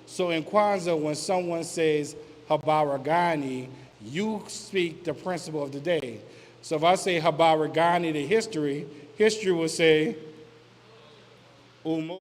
So in Kwanzaa, when someone says Habaragani, you speak the principle of the day. So if I say Habaragani to history, history will say Umoja.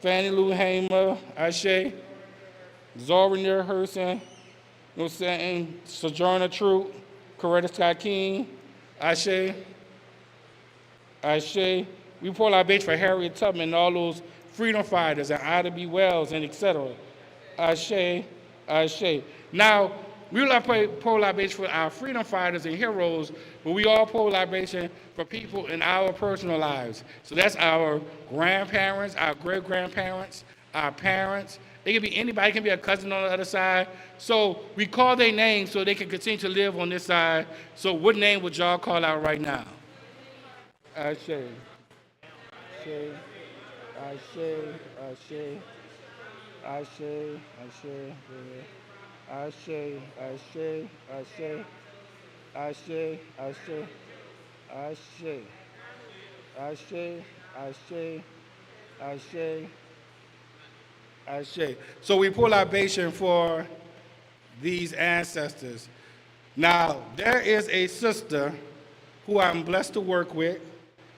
Fannie Lou Hamer, Ashe. Zoringer Herson, you know what I'm saying? Sojourner Truth, Coretta Scott King, Ashe. Ashe. We pull our base for Harriet Tubman and all those freedom fighters and Ida B. Wells and etc. Ashe, Ashe. Now, we like pull libation for our freedom fighters and heroes, but we all pull libation for people in our personal lives. So that's our grandparents, our great-grandparents, our parents. It can be anybody, it can be a cousin on the other side. So we call their names so they can continue to live on this side. So what name would y'all call out right now? Ashe, Ashe, Ashe, Ashe. Ashe, Ashe, Ashe, Ashe, Ashe, Ashe, Ashe, Ashe, Ashe, Ashe, Ashe, Ashe. So we pull libation for these ancestors. Now, there is a sister who I'm blessed to work with.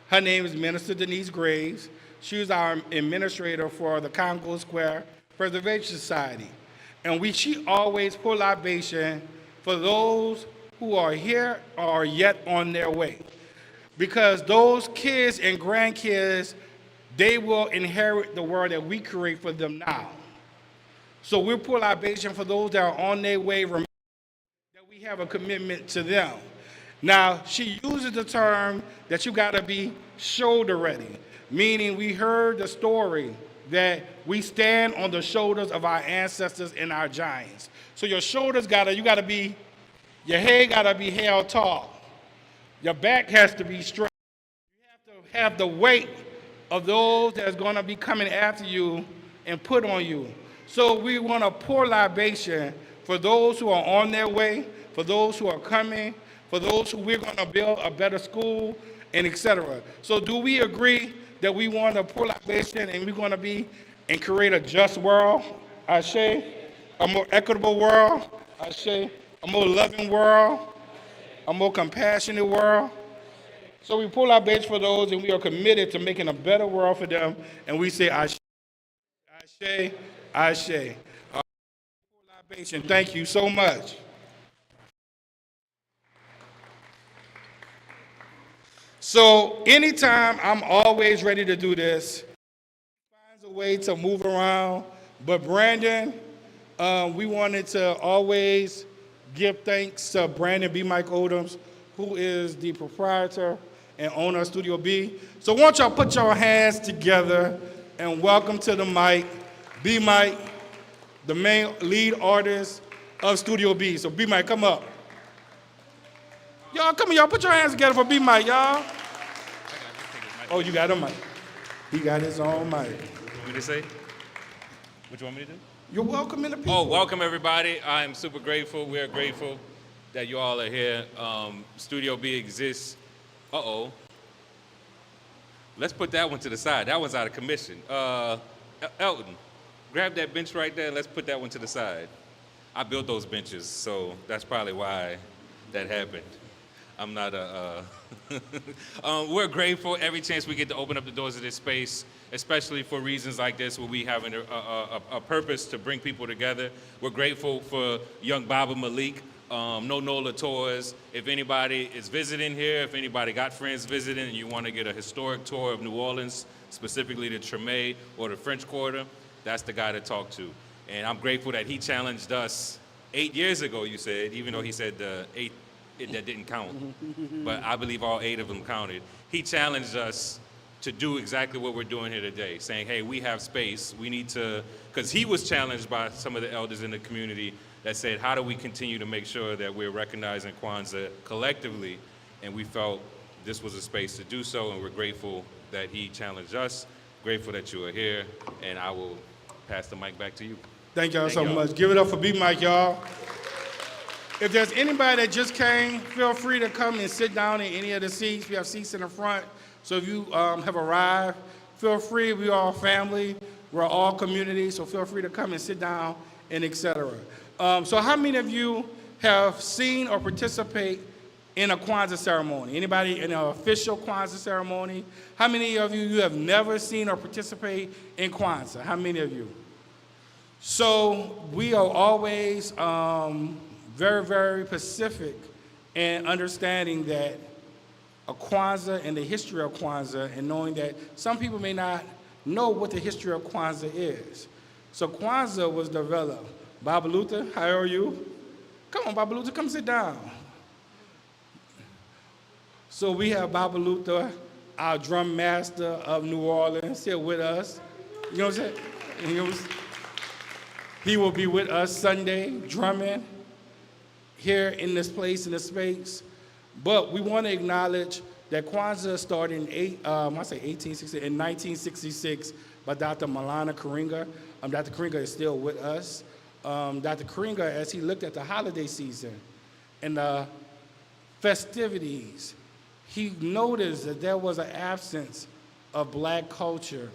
Her name is Minister Denise Graves. She was our administrator for the Congo Square Preservation Society. And she always pull libation for those who are here or are yet on their way. Because those kids and grandkids, they will inherit the world that we create for them now. So we pull libation for those that are on their way, remember that we have a commitment to them. Now, she uses the term that you gotta be shoulder ready, meaning we heard the story that we stand on the shoulders of our ancestors and our giants. So your shoulders your head gotta be held tall. Your back has to be straight. You have to have the weight of those that's gonna be coming after you and put on you. So we wanna pour libation for those who are on their way, for those who are coming, for those who we're gonna build a better school, and etc. So do we agree that we want to pour libation and we're going to be and create a just world, Ashe, a more equitable world, Ashe, a more loving world, a more compassionate world? So we pull libation for those and we are committed to making a better world for them, and we say Ashe, Ashe, Ashe. Libation, thank you so much. So anytime, I'm always ready to do this. Finds a way to move around. But Brandon, we wanted to always give thanks to Brandon B. Mike Odoms, who is the proprietor and owner of Studio B. So why don't y'all put your hands together and welcome to the mic, B. Mike, the main lead artist of Studio B. So B. Mike, come up. Y'all, come on, y'all, put your hands together for B. Mike, y'all. Oh, you got a mic. He got his own mic. What you want me to say? What you want me to do? You're welcome in the people. Oh, welcome everybody. I'm super grateful. We're grateful that you all are here. Studio B exists. Uh-oh. Let's put that one to the side. That one's out of commission. Elton, grab that bench right there. Let's put that one to the side. I built those benches, so that's probably why that happened. I'm not we're grateful every chance we get to open up the doors of this space, especially for reasons like this where we have a purpose to bring people together. We're grateful for young Baba Malik, No Nola Tours. If anybody is visiting here, if anybody got friends visiting and you want to get a historic tour of New Orleans, specifically the Treme or the French Quarter, that's the guy to talk to. And I'm grateful that he challenged us 8 years ago, you said, even though he said that didn't count, but I believe all 8 of them counted. He challenged us to do exactly what we're doing here today, saying, hey, we have space, we need to, because he was challenged by some of the elders in the community that said, how do we continue to make sure that we're recognizing Kwanzaa collectively? And we felt this was a space to do so, and we're grateful that he challenged us, grateful that you are here, and I will pass the mic back to you. Thank y'all so much. Give it up for B. Mike, y'all. If there's anybody that just came, feel free to come and sit down in any of the seats. We have seats in the front. So if you have arrived, feel free. We are all family. We're all community. So feel free to come and sit down and etc. So how many of you have seen or participate in a Kwanzaa ceremony? Anybody in an official Kwanzaa ceremony? How many of you have never seen or participate in Kwanzaa? How many of you? So we are always very, very specific in understanding that a Kwanzaa and the history of Kwanzaa, and knowing that some people may not know what the history of Kwanzaa is. So Kwanzaa was developed. Baba Luther, how are you? Come on, Baba Luther, come sit down. So we have Baba Luther, our drum master of New Orleans, here with us. You know what I'm saying? He will be with us Sunday, drumming here in this place, in this space. But we want to acknowledge that Kwanzaa started in 1966 by Dr. Malana Karinga. Dr. Karinga is still with us. Dr. Karinga, as he looked at the holiday season and the festivities, he noticed that there was an absence of black culture.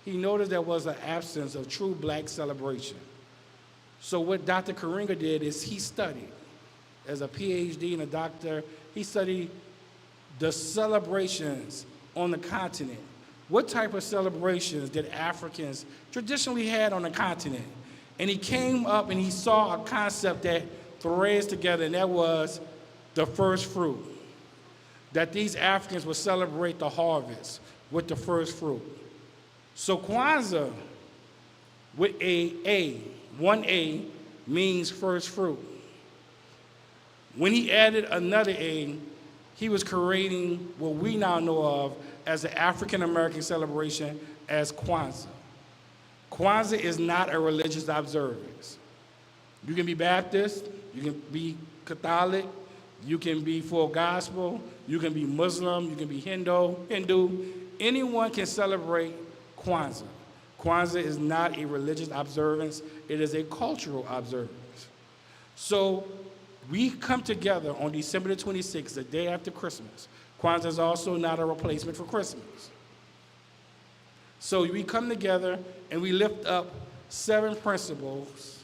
He noticed there was an absence of true black celebration. So what Dr. Karinga did is he studied, as a PhD and a doctor, he studied the celebrations on the continent. What type of celebrations did Africans traditionally had on the continent? And he came up and he saw a concept that threads together, and that was the first fruit. That these Africans would celebrate the harvest with the first fruit. So Kwanzaa, with one A means first fruit. When he added another A, he was creating what we now know of as the African American celebration as Kwanzaa. Kwanzaa is not a religious observance. You can be Baptist, you can be Catholic, you can be full gospel, you can be Muslim, you can be Hindu. Anyone can celebrate Kwanzaa. Kwanzaa is not a religious observance, it is a cultural observance. So we come together on December the 26th, the day after Christmas. Kwanzaa is also not a replacement for Christmas. So we come together and we lift up 7 principles.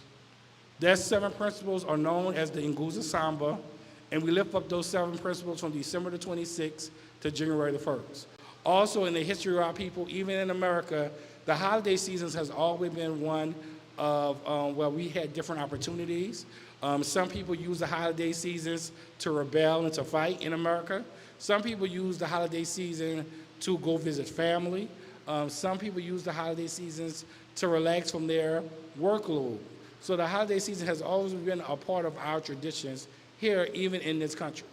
Those 7 principles are known as the Nguzo Samba, and we lift up those 7 principles from December the 26th to January the 1st. Also, in the history of our people, even in America, the holiday seasons has always been one of where we had different opportunities. Some people use the holiday seasons to rebel and to fight in America. Some people use the holiday season to go visit family. Some people use the holiday seasons to relax from their workload. So the holiday season has always been a part of our traditions here, even in this country.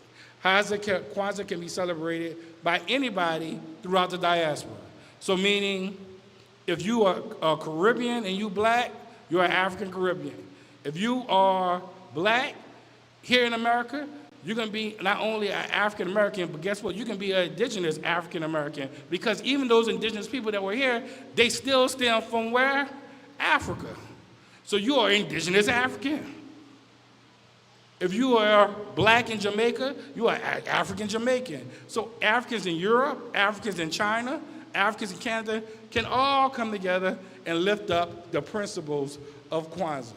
Kwanzaa can be celebrated by anybody throughout the diaspora. So meaning, if you are Caribbean and you black, you're African Caribbean. If you are black here in America, you can be not only an African American, but guess what? You can be an indigenous African American, because even those indigenous people that were here, they still stem from where? Africa. So you are indigenous African. If you are black in Jamaica, you are African Jamaican. So Africans in Europe, Africans in China, Africans in Canada can all come together and lift up the principles of Kwanzaa.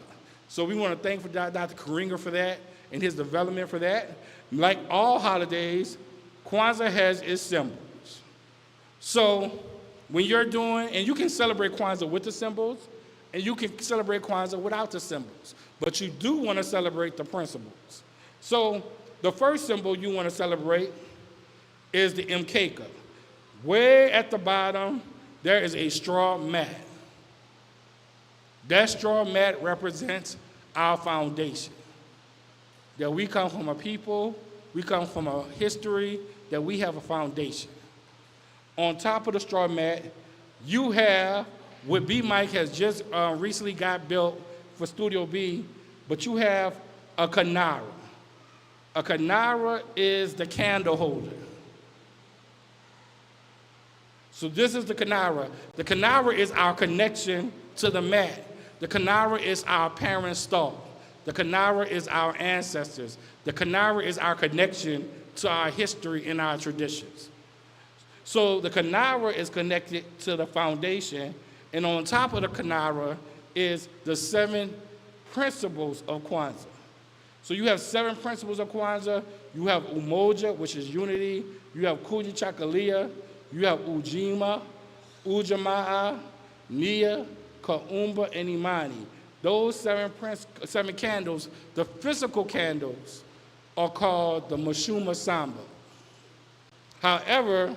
So we want to thank Dr. Karinga for that and his development for that. Like all holidays, Kwanzaa has its symbols. So when you're doing, and you can celebrate Kwanzaa with the symbols, and you can celebrate Kwanzaa without the symbols, but you do want to celebrate the principles. So the first symbol you want to celebrate is the mkeka. Way at the bottom, there is a straw mat. That straw mat represents our foundation. That we come from a people, we come from a history, that we have a foundation. On top of the straw mat, you have what B Mike has just recently got built for Studio B, but you have a kanara. A kanara is the candle holder. So this is the kanara. The kanara is our connection to the mat. The kanara is our parents' stall. The kanara is our ancestors. The kanara is our connection to our history and our traditions. So the kanara is connected to the foundation, and on top of the kanara is the 7 principles of Kwanzaa. So you have 7 principles of Kwanzaa. You have Umoja, which is unity. You have Kujichagulia. You have Ujima, Ujamaa, Nia, Kaumba, and Imani. Those 7 candles, the physical candles, are called the Mashuma Samba. However,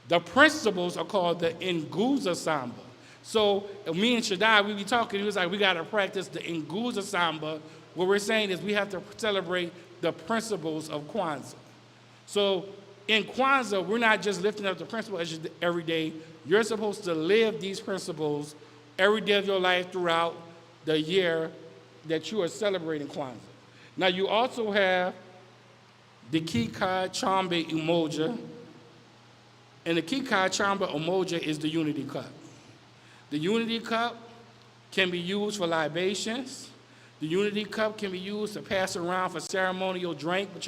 the principles are called the Nguza Samba. So me and Shaddai, we be talking, he was like, we got to practice the Nguza Samba. What we're saying is we have to celebrate the principles of Kwanzaa. So in Kwanzaa, we're not just lifting up the principles every day. You're supposed to live these principles every day of your life throughout the year that you are celebrating Kwanzaa. Now you also have the Kika Chambe Umoja, and the Kika Chambe Umoja is the unity cup. The unity cup can be used for libations. The unity cup can be used to pass around for ceremonial drink, but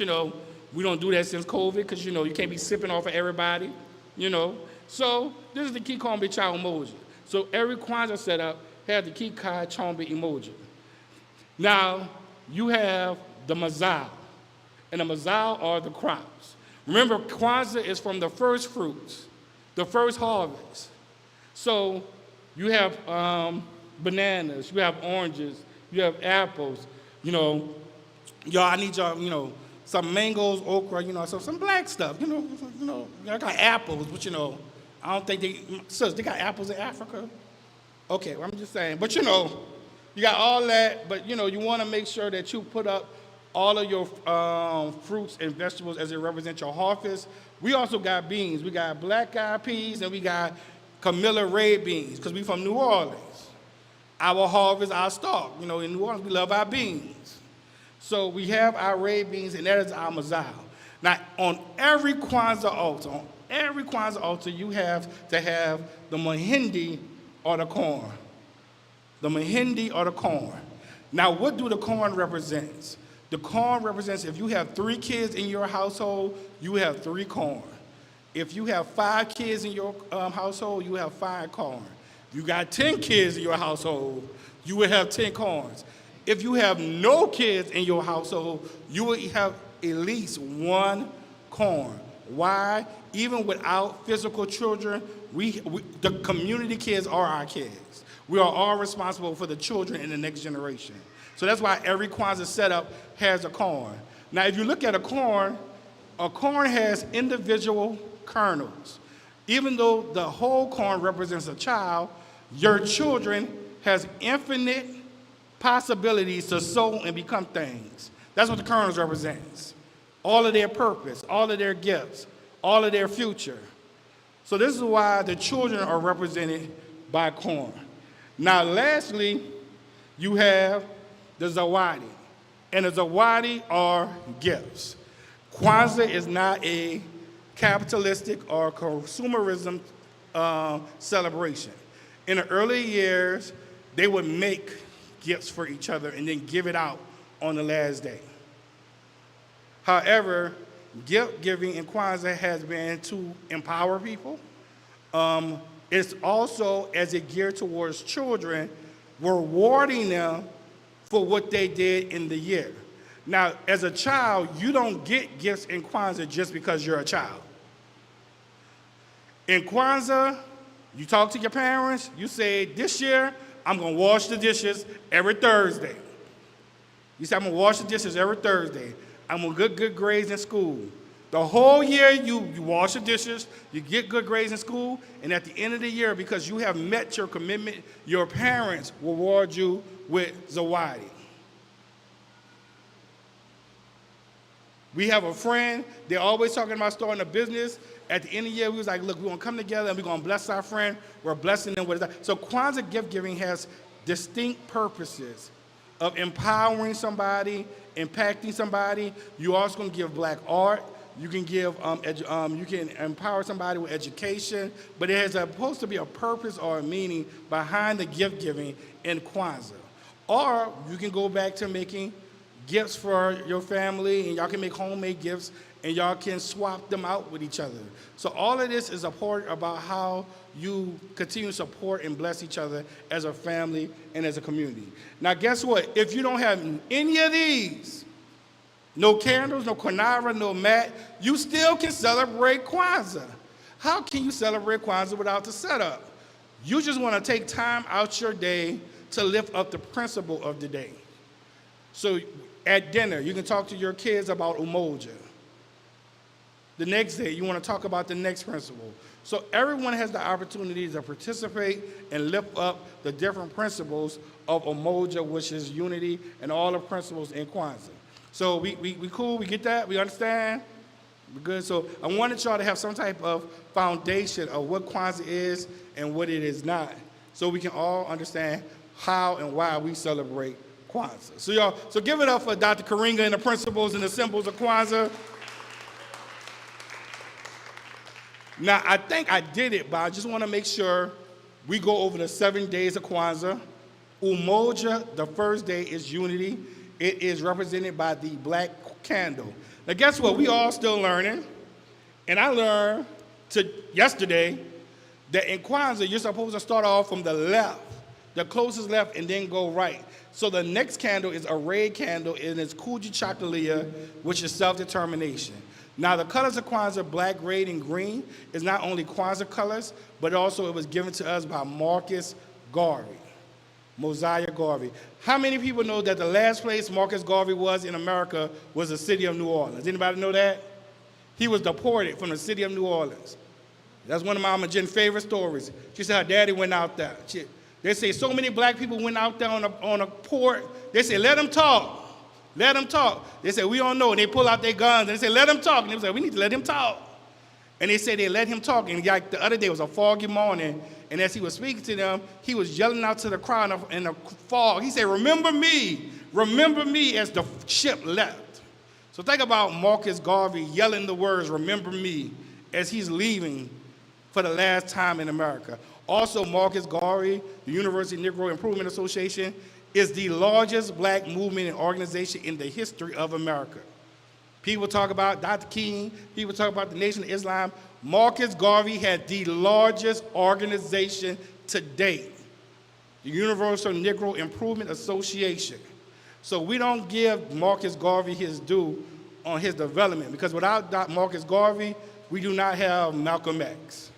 we don't do that since COVID because you can't be sipping off of everybody, So this is the Kika Chambe Umoja. So every Kwanzaa setup has the Kika Chambe Umoja. Now you have the Mazao, and the Mazao are the crops. Remember, Kwanzaa is from the first fruits, the first harvest. So you have bananas, you have oranges, you have apples, y'all, I need y'all, some mangoes, okra, some black stuff, I got apples, but I don't think they got apples in Africa. Okay, well, I'm just saying, but you got all that, but you want to make sure that you put up all of your fruits and vegetables as it represents your harvest. We also got beans. We got black eyed peas and we got Camilla red beans because we from New Orleans. Our harvest, our stock. In New Orleans, we love our beans. So we have our red beans, and that is our mazao. Now, on every Kwanzaa altar, you have to have the mahindi or the corn. The mahindi or the corn. Now, what do the corn represent? The corn represents if you have 3 kids in your household, you have 3 corn. If you have 5 kids in your household, you have 5 corn. If you got 10 kids in your household, you will have 10 corns. If you have no kids in your household, you will have at least 1 corn. Why? Even without physical children, the community kids are our kids. We are all responsible for the children in the next generation. So that's why every Kwanzaa setup has a corn. Now, if you look at a corn has individual kernels. Even though the whole corn represents a child, your children has infinite possibilities to sow and become things. That's what the kernels represents. All of their purpose, all of their gifts, all of their future. So this is why the children are represented by corn. Now, lastly, you have the Zawadi. And the Zawadi are gifts. Kwanzaa is not a capitalistic or consumerism celebration. In the early years, they would make gifts for each other and then give it out on the last day. However, gift giving in Kwanzaa has been to empower people. It's also, as it geared towards children, rewarding them for what they did in the year. Now, as a child, you don't get gifts in Kwanzaa just because you're a child. In Kwanzaa, you talk to your parents, you say, this year, I'm going to wash the dishes every Thursday. You say, I'm going to wash the dishes every Thursday. I'm going to get good grades in school. The whole year, you wash the dishes, you get good grades in school, and at the end of the year, because you have met your commitment, your parents will reward you with Zawadi. We have a friend, they're always talking about starting a business. At the end of the year, we was like, look, we're going to come together and we're going to bless our friend. We're blessing them with that. So Kwanzaa gift giving has distinct purposes of empowering somebody, impacting somebody. You also going to give black art. You can give, you can empower somebody with education, but it has supposed to be a purpose or a meaning behind the gift giving in Kwanzaa. Or you can go back to making gifts for your family, and y'all can make homemade gifts, and y'all can swap them out with each other. So all of this is a part about how you continue to support and bless each other as a family and as a community. Now, guess what? If you don't have any of these, no candles, no Kwanzaa, no mat, you still can celebrate Kwanzaa. How can you celebrate Kwanzaa without the setup? You just want to take time out your day to lift up the principle of the day. So at dinner, you can talk to your kids about Umoja. The next day, you want to talk about the next principle. So everyone has the opportunity to participate and lift up the different principles of Umoja, which is unity, and all the principles in Kwanzaa. So we cool, we get that, we understand? We're good. So I wanted y'all to have some type of foundation of what Kwanzaa is and what it is not, so we can all understand how and why we celebrate Kwanzaa. So y'all, so give it up for Dr. Karinga and the principles and the symbols of Kwanzaa. Now, I think I did it, but I just want to make sure we go over the 7 days of Kwanzaa. Umoja, the first day, is unity. It is represented by the black candle. Now, guess what? We all still learning. And I learned yesterday that in Kwanzaa, you're supposed to start off from the left, the closest left, and then go right. So the next candle is a red candle, and it's Kujichagulia, which is self-determination. Now, the colors of Kwanzaa, black, red, and green, is not only Kwanzaa colors, but also it was given to us by Marcus Garvey, Mosiah Garvey. How many people know that the last place Marcus Garvey was in America was the city of New Orleans? Anybody know that? He was deported from the city of New Orleans. That's one of Mama Jen's favorite stories. She said her daddy went out there. They say so many black people went out there on a port. They say, let them talk. Let them talk. They said, we don't know. And they pull out their guns, and they say, let him talk. And they said, we need to let him talk. And they said they let him talk. And like the other day, it was a foggy morning, and as he was speaking to them, he was yelling out to the crowd in the fog. He said, remember me as the ship left. So think about Marcus Garvey yelling the words, remember me, as he's leaving for the last time in America. Also, Marcus Garvey, the University Negro Improvement Association, is the largest black movement and organization in the history of America. People talk about Dr. King, people talk about the Nation of Islam. Marcus Garvey had the largest organization to date, the Universal Negro Improvement Association. So we don't give Marcus Garvey his due on his development, because without Marcus Garvey, we do not have Malcolm X,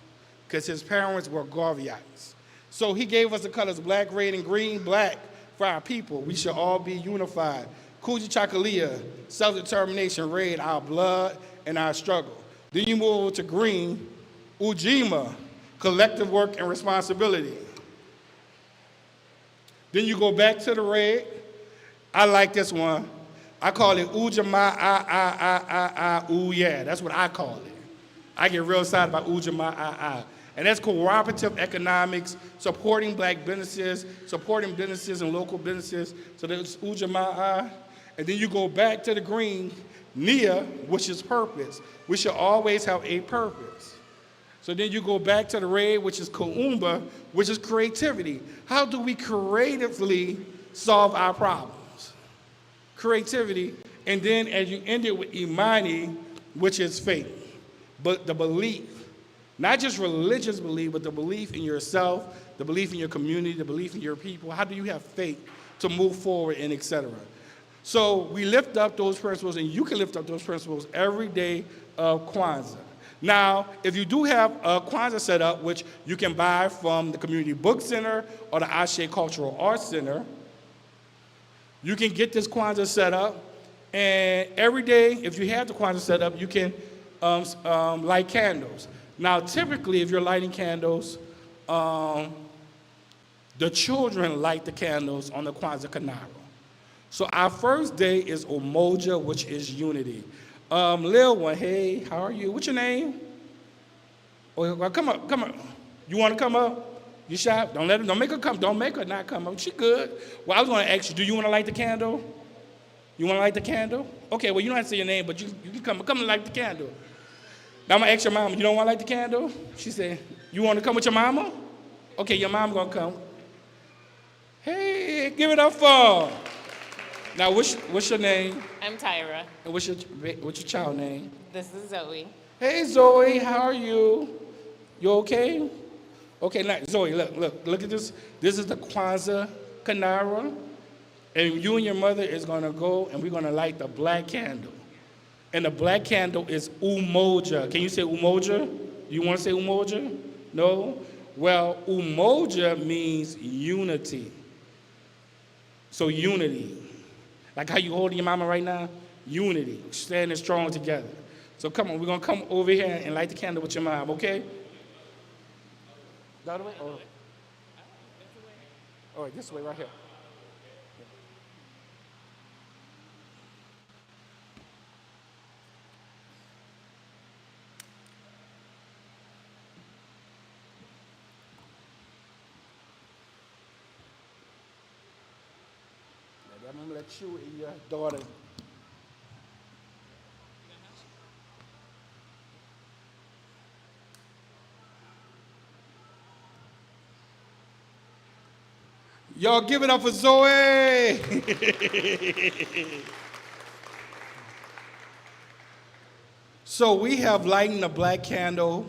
because his parents were Garveyites. So he gave us the colors black, red, and green. Black for our people, we should all be unified. Kujichagulia, self-determination, red, our blood and our struggle. Then you move over to green, Ujima, collective work and responsibility. Then you go back to the red. I like this one. I call it Ujima, ooh yeah. That's what I call it. I get real excited about Ujima, And that's cooperative economics, supporting black businesses, supporting businesses and local businesses. So that's Ujima. And then you go back to the green, Nia, which is purpose. We should always have a purpose. So then you go back to the red, which is Kuumba, which is creativity. How do we creatively solve our problems? Creativity. And then as you end it with Imani, which is faith. But the belief, not just religious belief, but the belief in yourself, the belief in your community, the belief in your people. How do you have faith to move forward, and et cetera? So we lift up those principles, and you can lift up those principles every day of Kwanzaa. Now, if you do have a Kwanzaa set up, which you can buy from the Community Book Center or the Ashe Cultural Arts Center, you can get this Kwanzaa set up, and every day, if you have the Kwanzaa set up, you can light candles. Now, typically, if you're lighting candles, the children light the candles on the Kwanzaa Canaro. So our first day is Umoja, which is unity. Lil one, hey, how are you? What's your name? Oh, well, come up. You want to come up? You shy? Don't make her come. Don't make her not come up. She good. Well, I was going to ask you, do you want to light the candle? You want to light the candle? Okay, well, you don't have to say your name, but you can come and light the candle. Now I'm going to ask your mama, you don't want to light the candle? She said, you want to come with your mama? Okay, your mama going to come. Hey, give it up for her. Now, what's your name? I'm Tyra. And what's your child name? This is Zoe. Hey, Zoe, how are you? You okay? Okay, now, Zoe, look at this. This is the Kwanzaa Kanara. And you and your mother is going to go and we're going to light the black candle. And the black candle is Umoja. Can you say Umoja? You want to say Umoja? No? Well, Umoja means unity. So unity. Like how you holding your mama right now? Unity. Standing strong together. So come on, we're going to come over here and light the candle with your mom, okay? The other way? Or... All right, this way right here. I'm going to let you and your daughter. Y'all give it up for Zoe. So we have lighting the black candle,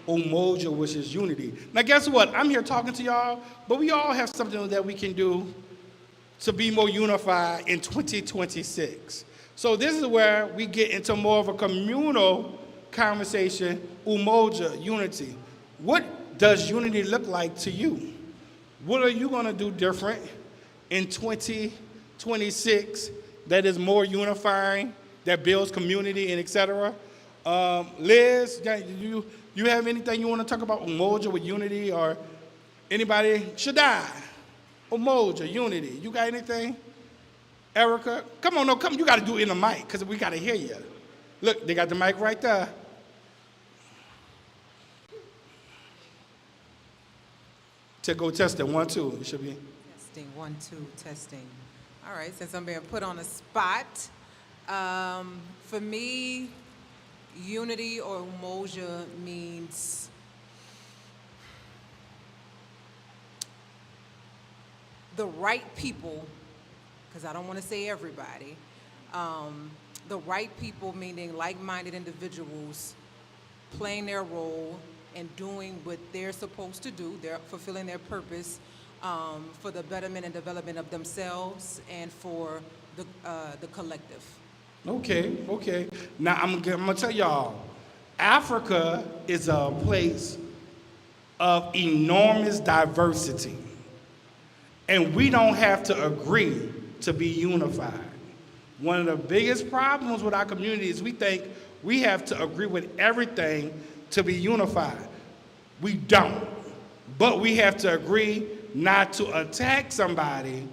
Umoja, which is unity. Now guess what? I'm here talking to y'all, but we all have something that we can do to be more unified in 2026. So this is where we get into more of a communal conversation, Umoja, unity. What does unity look like to you? What are you gonna do different in 2026 that is more unifying, that builds community and et cetera? Liz, you have anything you wanna talk about Umoja with unity or anybody? Shaddai? Umoja, unity. You got anything? Erica? Come on, no, come. You got to do it in the mic because we got to hear you. Look, they got the mic right there. To go test it, 1, 2. It should be. Testing, 1, 2, testing. All right, since I'm being put on a spot, for me, unity or Umoja means the right people, because I don't want to say everybody, the right people meaning like-minded individuals playing their role and doing what they're supposed to do, they're fulfilling their purpose for the betterment and development of themselves and for the collective. Okay. Now, I'm going to tell y'all, Africa is a place of enormous diversity. And we don't have to agree to be unified. One of the biggest problems with our community is we think we have to agree with everything to be unified. We don't. But we have to agree not to attack somebody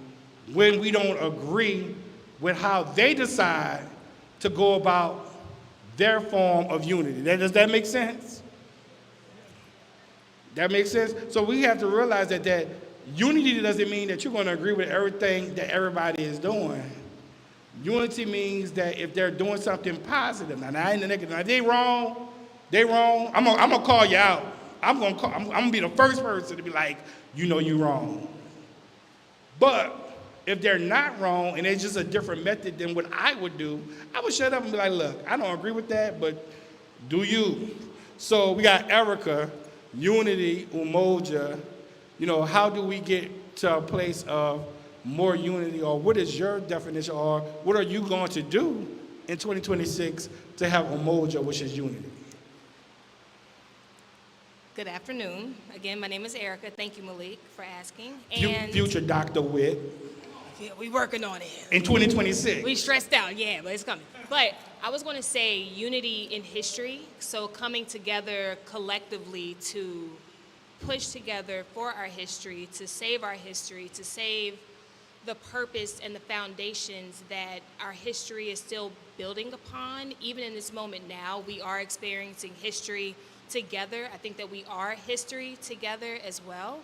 when we don't agree with how they decide to go about their form of unity. Does that make sense? That makes sense? So we have to realize that unity doesn't mean that you're going to agree with everything that everybody is doing. Unity means that if they're doing something positive, now I ain't the negative. Now they wrong. I'm gonna call you out. I'm gonna be the first person to be like, you know you wrong. But if they're not wrong and it's just a different method than what I would do, I would shut up and be like, look, I don't agree with that, but do you? So we got Erica, unity, Umoja. You know, how do we get to a place of more unity, or what is your definition, or what are you going to do in 2026 to have Umoja, which is unity? Good afternoon. Again, my name is Erica. Thank you, Malik, for asking. And Future Dr. Witt. yeah, we working on it. In 2026. We stressed out, yeah, but it's coming. But I was going to say unity in history, so coming together collectively to push together for our history, to save the purpose and the foundations that our history is still building upon. Even in this moment now, we are experiencing history together. I think that we are history together as well.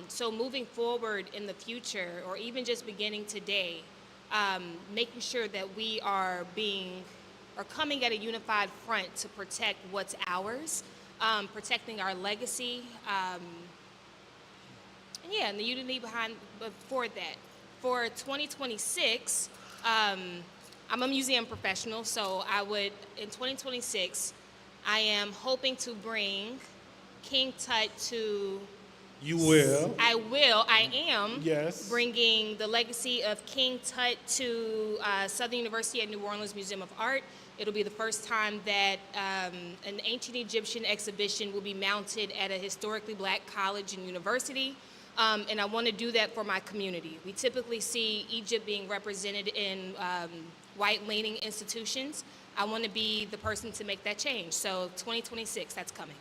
So moving forward in the future, or even just beginning today, making sure that we are coming at a unified front to protect what's ours, protecting our legacy, and the unity for that. For 2026, I'm a museum professional, so in 2026, I am hoping to bring King Tut to. You will. I am Yes. bringing the legacy of King Tut to Southern University at New Orleans Museum of Art. It'll be the first time that an ancient Egyptian exhibition will be mounted at a historically black college and university. And I want to do that for my community. We typically see Egypt being represented in white-leaning institutions. I want to be the person to make that change. So 2026, that's coming.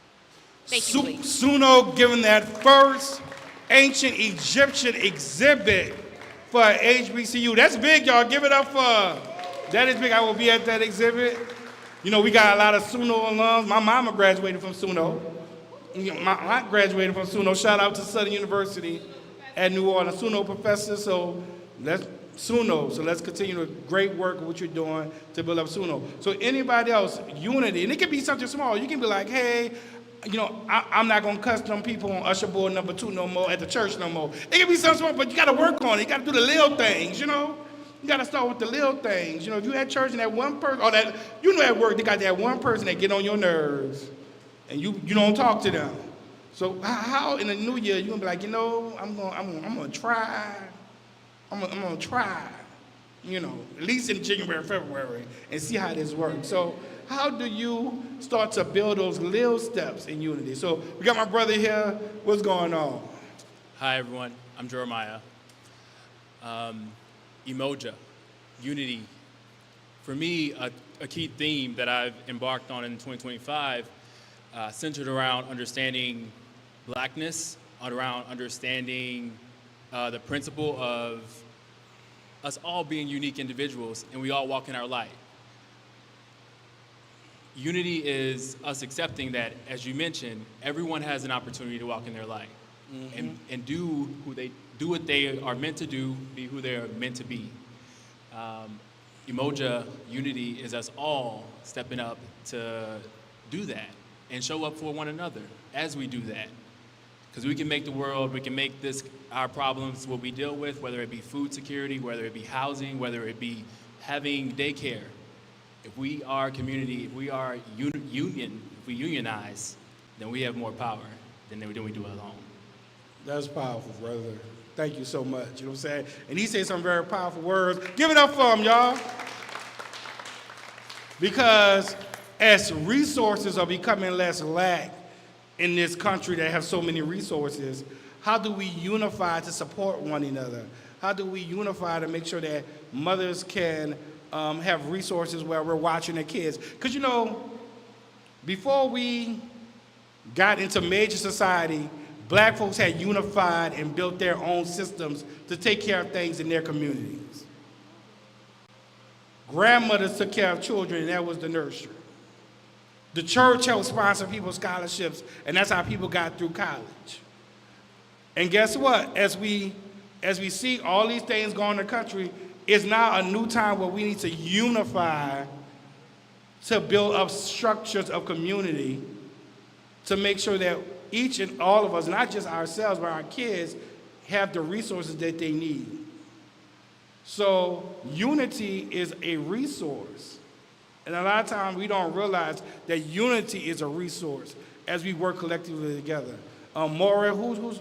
Thank you, please. Suno giving that first ancient Egyptian exhibit for HBCU. That's big, y'all. Give it up for, that is big. I will be at that exhibit. You know, we got a lot of Suno alums. My mama graduated from Suno. My aunt graduated from Suno. Shout out to Southern University at New Orleans. Suno professor, so let's continue the great work of what you're doing to build up Suno. So anybody else, unity, and it can be something small. You can be like, hey, you know, I'm not going to cuss them people on usher board number 2 no more at the church no more. It can be something small, but you got to work on it. You got to do the little things, you know. You got to start with the little things. You know, if you at church and that one person, or that, you know, at work, they got that one person that get on your nerves, and you don't talk to them. So how in the new year you going to be like, you know, I'm going to try. I'm going to try, you know, at least in January, February, and see how this works. So how do you start to build those little steps in unity? So we got my brother here. What's going on? Hi, everyone. I'm Jeremiah. Umoja, unity. For me, a key theme that I've embarked on in 2025 centered around understanding blackness, around understanding the principle of us all being unique individuals and we all walk in our light. Unity is us accepting that, as you mentioned, everyone has an opportunity to walk in their light and do what they are meant to do, be who they are meant to be. Umoja, unity, is us all stepping up to do that and show up for one another as we do that. Because we can make the world, we can make our problems, what we deal with, whether it be food security, whether it be housing, whether it be having daycare. If we are community, if we are union, if we unionize, then we have more power than we do alone. That's powerful, brother. Thank you so much. You know what I'm saying? And he said some very powerful words. Give it up for him, y'all. Because as resources are becoming less lack in this country that have so many resources, how do we unify to support one another? How do we unify to make sure that mothers can have resources where we're watching their kids? Because, you know, before we got into major society, black folks had unified and built their own systems to take care of things in their communities. Grandmothers took care of children, and that was the nursery. The church helped sponsor people's scholarships, and that's how people got through college. And guess what? As we see all these things going in the country, it's now a new time where we need to unify to build up structures of community to make sure that each and all of us, not just ourselves, but our kids, have the resources that they need. So unity is a resource. And a lot of times we don't realize that unity is a resource as we work collectively together. Maura, who's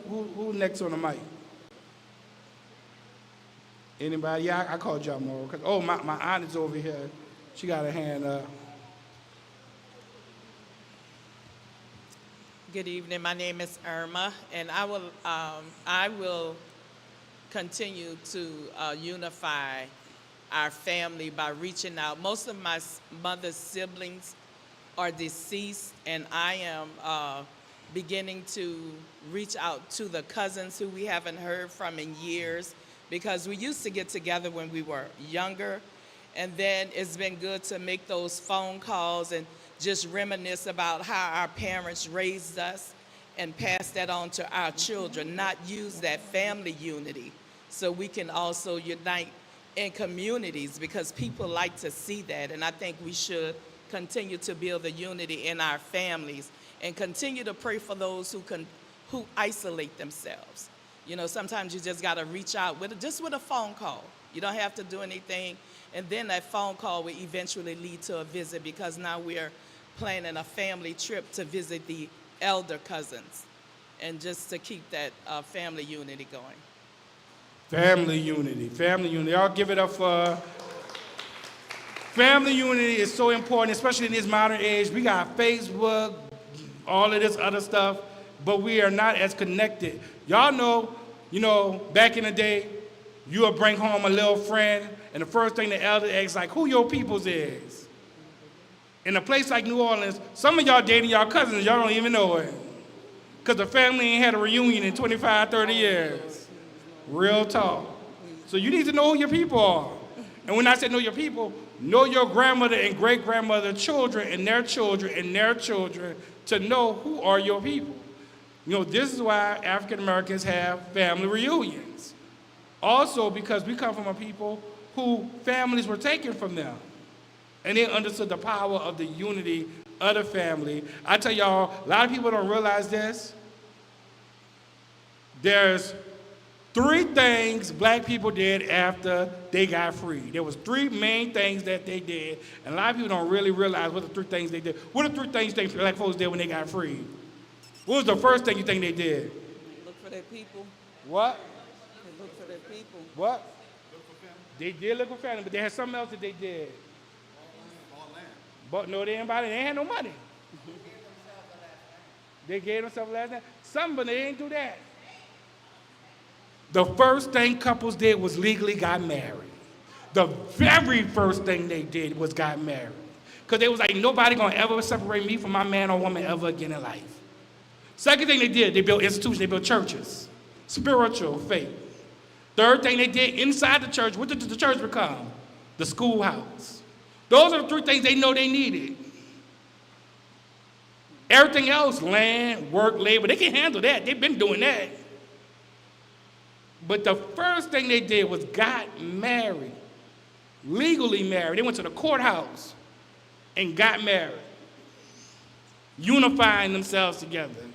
next on the mic? Anybody? Yeah, I called y'all Maura. Oh, my aunt is over here. She got her hand up. Good evening. My name is Irma, and I will continue to unify our family by reaching out. Most of my mother's siblings are deceased, and I am beginning to reach out to the cousins who we haven't heard from in years, because we used to get together when we were younger, and then it's been good to make those phone calls and just reminisce about how our parents raised us and pass that on to our children, not use that family unity so we can also unite in communities, because people like to see that. And I think we should continue to build the unity in our families and continue to pray for those who isolate themselves. You know, sometimes you just got to reach out just with a phone call. You don't have to do anything. And then that phone call will eventually lead to a visit, because now we're planning a family trip to visit the elder cousins, and just to keep that family unity going. Family unity, family unity. I'll give it up for family unity is so important, especially in this modern age. We got Facebook, all of this other stuff, but we are not as connected. Y'all know, back in the day, you would bring home a little friend, and the first thing the elder asks, like, who your peoples is? In a place like New Orleans, some of y'all dating y'all cousins, y'all don't even know it. Because the family ain't had a reunion in 25, 30 years. Real talk. So you need to know who your people are. And when I say know your people, know your grandmother and great-grandmother children and their children and their children to know who are your people. This is why African Americans have family reunions. Also because we come from a people who families were taken from them. And they understood the power of the unity of the family. I tell y'all, a lot of people don't realize this. There's 3 things black people did after they got free. There was 3 main things that they did, and a lot of people don't really realize what the 3 things they did. What are the 3 things you think black folks did when they got free? What was the first thing you think they did? Look for their people. What? They look for their people. What? Look for family. They did look for family, but they had something else that they did. Bought land. But no, they didn't buy it. They had no money. They gave themselves last name. Some, but they didn't do that. The first thing couples did was legally got married. The very first thing they did was got married. Because they was like, nobody gonna ever separate me from my man or woman ever again in life. Second thing they did, they built institutions, they built churches. Spiritual faith. Third thing they did inside the church, what did the church become? The schoolhouse. Those are the 3 things they know they needed. Everything else, land, work, labor, they can handle that. They've been doing that. But the first thing they did was got married, legally married. They went to the courthouse and got married, unifying themselves together.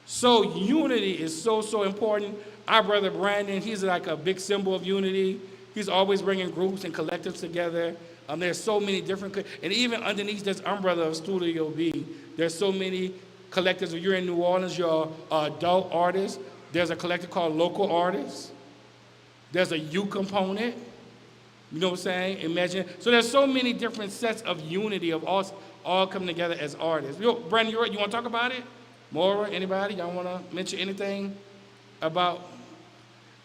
So unity is so, so important. Our brother Brandon, he's like a big symbol of unity. He's always bringing groups and collectives together. There's so many different, and even underneath this umbrella of Studio B, there's so many collectives. If you're in New Orleans, you're an adult artist. There's a collective called Local Artists. There's a youth component. You know what I'm saying? Imagine. So there's so many different sets of unity of us all coming together as artists. Brandon, you want to talk about it? Maura, anybody? Y'all want to mention anything about?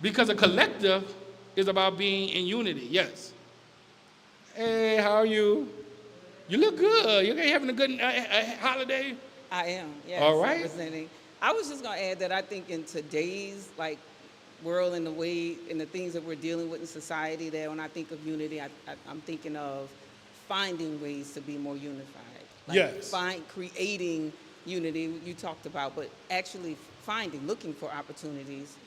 Because a collective is about being in unity. Yes. Hey, how are you? You look good. You having a good holiday? I am, yes. All right. Representing. I was just going to add that I think in today's world and the way and the things that we're dealing with in society, that when I think of unity, I'm thinking of finding ways to be more unified. Yes. Creating unity you talked about, but actually looking for opportunities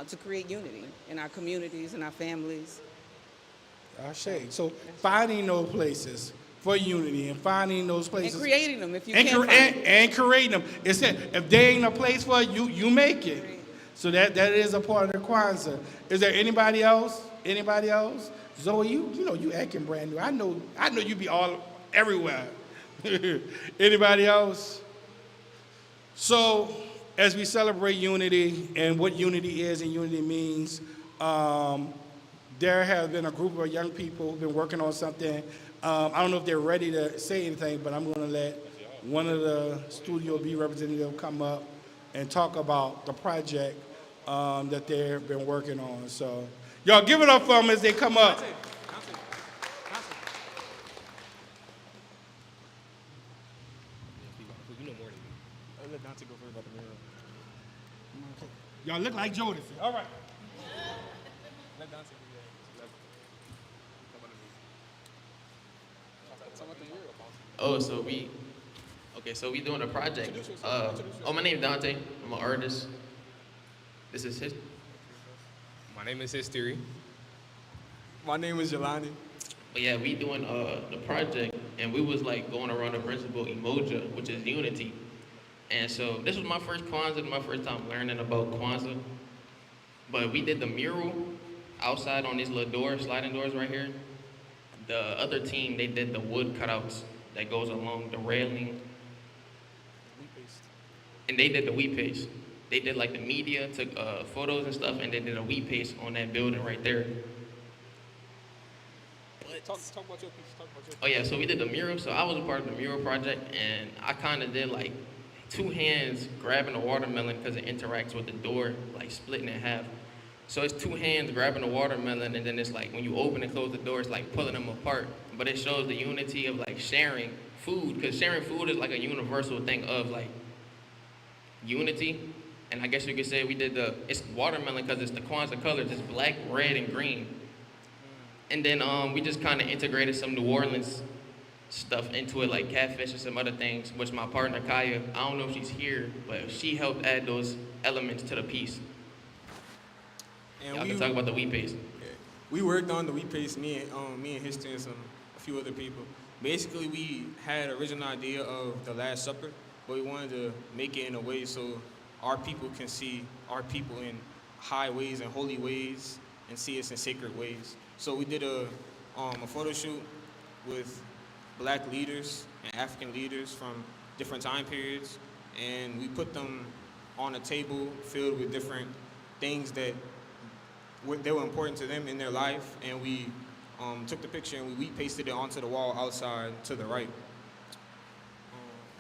to create unity in our communities and our families. So finding those places for unity and finding those places. And creating them if you can find them. And creating them. It said, if there ain't a place for you, you make it. So that is a part of the Kwanzaa. Is there anybody else? Anybody else? Zoe, you acting brand new. I know you be all everywhere. Anybody else? So as we celebrate unity and what unity is and unity means, there has been a group of young people who've been working on something. I don't know if they're ready to say anything, but I'm going to let one of the Studio B representatives come up and talk about the project that they've been working on. So, y'all give it up for them as they come up. Y'all look like Jodeci. All right. Oh, so we doing a project. My name is Dante. I'm an artist. This is his. My name is History. My name is Jelani. But yeah, we doing the project, and we was like going around the principle Umoja, which is unity. And so this was my first Kwanzaa, my first time learning about Kwanzaa. But we did the mural outside on these little doors, sliding doors right here. The other team, they did the wood cutouts that goes along the railing. And they did the wheat paste. They did like the media, took photos and stuff, and they did a wheat paste on that building right there. Talk about your piece. Talk about your piece. Oh yeah, so we did the mural. So I was a part of the mural project, and I kind of did like two hands grabbing the watermelon because it interacts with the door, like splitting in half. So it's two hands grabbing the watermelon, and then it's like when you open and close the door, it's like pulling them apart. But it shows the unity of like sharing food, because sharing food is like a universal thing of like unity. And I guess you could say we did it's watermelon because it's the Kwanzaa colors, it's black, red, and green. And then we just kind of integrated some New Orleans stuff into it, like catfish and some other things, which my partner Kaya, I don't know if she's here, but she helped add those elements to the piece. And Y'all can talk about the wheat paste. Yeah. We worked on the wheat paste, me and History and a few other people. Basically, we had an original idea of the Last Supper, but we wanted to make it in a way so our people can see our people in high ways and holy ways and see us in sacred ways. So we did a photo shoot with black leaders and African leaders from different time periods, and we put them on a table filled with different things that they were important to them in their life, and we took the picture and we pasted it onto the wall outside to the right.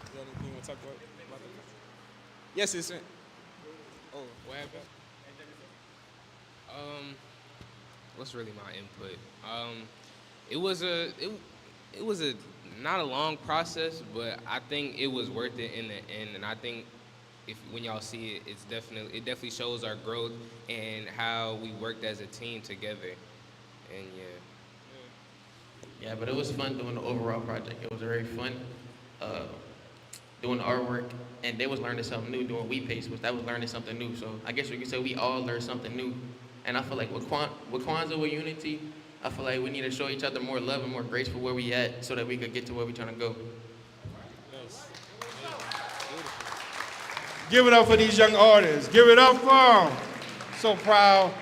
Is there anything you want to talk about that? Yes, it's. Oh, What happened? What's really my input? It was a not a long process, but I think it was worth it in the end. And I think when y'all see it, it definitely shows our growth and how we worked as a team together. And yeah. Yeah, but it was fun doing the overall project. It was very fun doing the artwork, and they was learning something new doing wheat paste, which that was learning something new. So I guess you could say we all learned something new. And I feel like with Kwanzaa, with unity, I feel like we need to show each other more love and more grace for where we at so that we could get to where we trying to go. Give it up for these young artists. Give it up for them. So proud,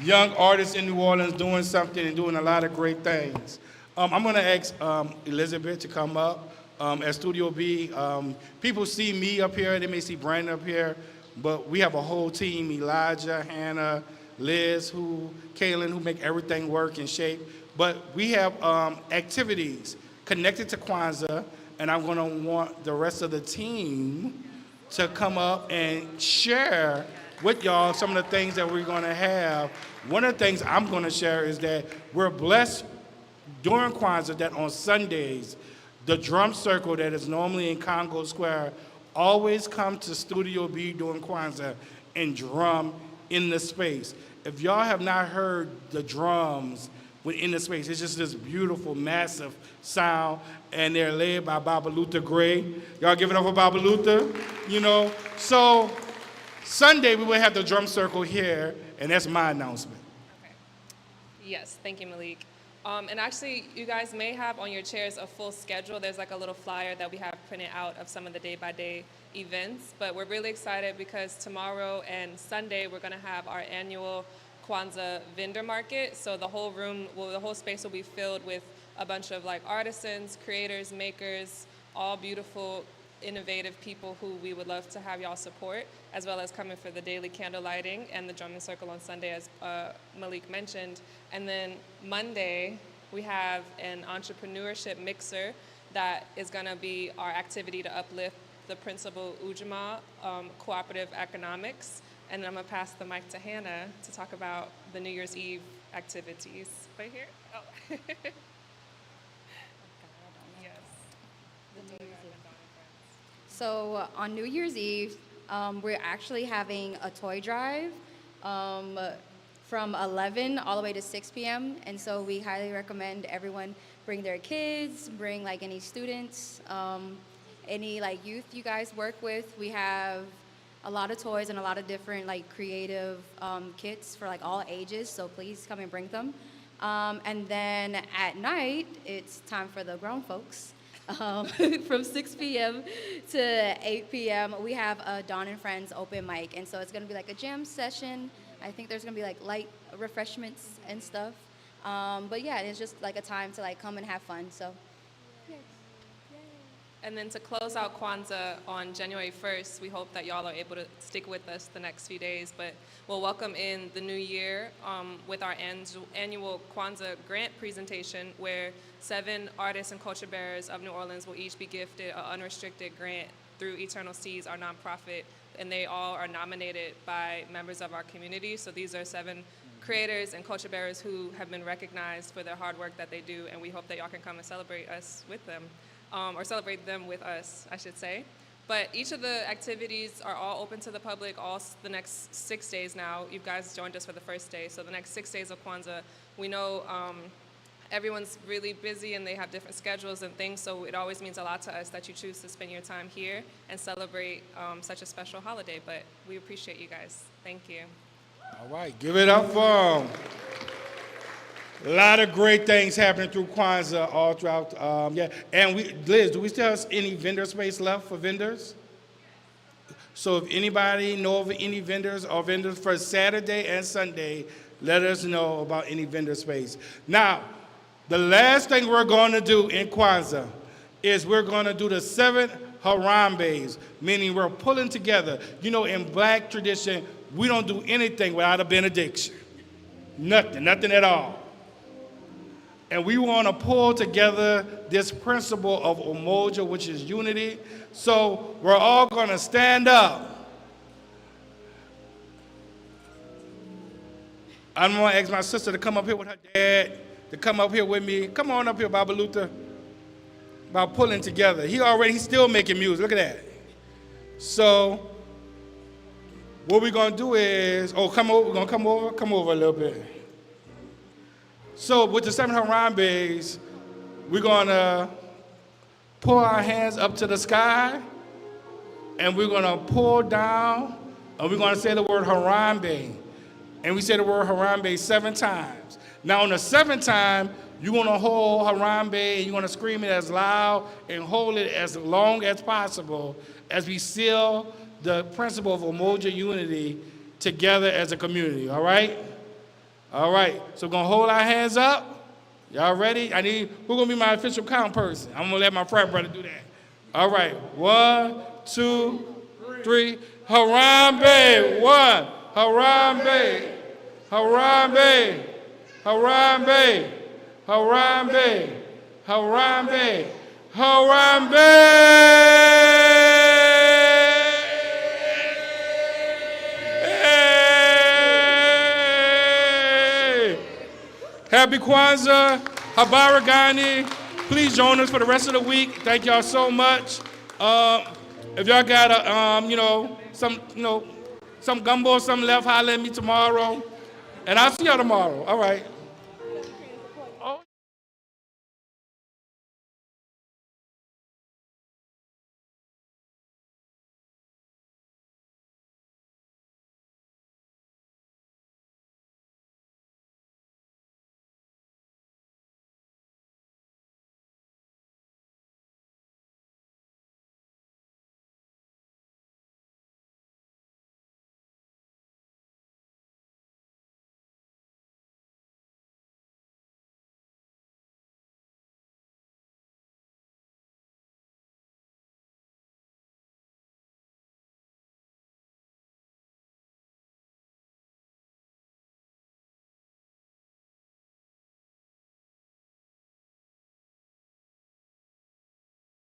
young artists in New Orleans doing something and doing a lot of great things. I'm going to ask Elizabeth to come up at Studio B. People see me up here, they may see Brandon up here, but we have a whole team, Elijah, Hannah, Liz, Kaylin, who make everything work and shape. But we have activities connected to Kwanzaa, and I'm going to want the rest of the team to come up and share with y'all some of the things that we're going to have. One of the things I'm going to share is that we're blessed during Kwanzaa that on Sundays, the drum circle that is normally in Congo Square always come to Studio B during Kwanzaa and drum in the space. If y'all have not heard the drums within the space, it's just this beautiful, massive sound, and they're led by Baba Luther Gray. Y'all give it up for Baba Luther, you know. So Sunday we will have the drum circle here, and that's my announcement. Okay. Yes, thank you, Malik. And actually, you guys may have on your chairs a full schedule. There's like a little flyer that we have printed out of some of the day-by-day events. But we're really excited because tomorrow and Sunday, we're going to have our annual Kwanzaa vendor market. So the whole space will be filled with a bunch of like artisans, creators, makers, all beautiful, innovative people who we would love to have y'all support, as well as coming for the daily candle lighting and the drumming circle on Sunday, as Malik mentioned. And then Monday, we have an entrepreneurship mixer that is going to be our activity to uplift the principle Umoja, cooperative economics. And I'm going to pass the mic to Hannah to talk about the New Year's Eve activities. Right here? Oh. Yes. So on New Year's Eve, we're actually having a toy drive from 11 all the way to 6 p.m. And so we highly recommend everyone bring their kids, bring like any students, any like youth you guys work with. We have a lot of toys and a lot of different like creative kits for like all ages. So please come and bring them. And then at night, it's time for the grown folks. um, from 6 p.m. to 8 p.m. We have a Dawn and Friends open mic, and so it's gonna be like a jam session. I think there's gonna be like light refreshments and stuff. But yeah, it's just like a time to like come and have fun. So. And then to close out Kwanzaa on January 1st, we hope that y'all are able to stick with us the next few days. But we'll welcome in the new year with our annual Kwanzaa grant presentation, where 7 artists and culture bearers of New Orleans will each be gifted an unrestricted grant through Eternal Seeds, our nonprofit. And they all are nominated by members of our community. So these are 7 creators and culture bearers who have been recognized for their hard work that they do. And we hope that y'all can come and celebrate us with them. Or celebrate them with us, I should say. But each of the activities are all open to the public the next 6 days now. You guys joined us for the first day, so the next 6 days of Kwanzaa. We know everyone's really busy and they have different schedules and things, so it always means a lot to us that you choose to spend your time here and celebrate such a special holiday. But we appreciate you guys. Thank you. All right, give it up for them. A lot of great things happening through Kwanzaa all throughout. Yeah, and Liz, do we still have any vendor space left for vendors? So if anybody know of any vendors or vendors for Saturday and Sunday, let us know about any vendor space. Now, the last thing we're going to do in Kwanzaa is we're going to do the 7 Harambes, meaning we're pulling together. You know, in black tradition, we don't do anything without a benediction. Nothing at all. And we want to pull together this principle of Umoja, which is unity. So we're all going to stand up. I'm going to ask my sister to come up here with her dad, to come up here with me. Come on up here, Baba Luther. About pulling together. He's still making music. Look at that. So what we're going to do is, come over a little bit. So with the 7 Harambes, we're going to pull our hands up to the sky, and we're going to pull down, and we're going to say the word Harambe. And we say the word Harambe 7 times. Now on the 7th time, you're going to hold Harambe, and you're going to scream it as loud and hold it as long as possible as we seal the principle of Umoja unity together as a community, all right? All right, so we're going to hold our hands up. Y'all ready? Who's going to be my official count person? I'm going to let my frat brother do that. All right, 1, 2, 3. Harambe, 1. Harambe, Harambe, Harambe, Harambe, Harambe, Harambe. Happy Kwanzaa, Habaragani. Please join us for the rest of the week. Thank y'all so much. If y'all got some gumbo or something left, holler at me tomorrow. And I'll see y'all tomorrow. All right.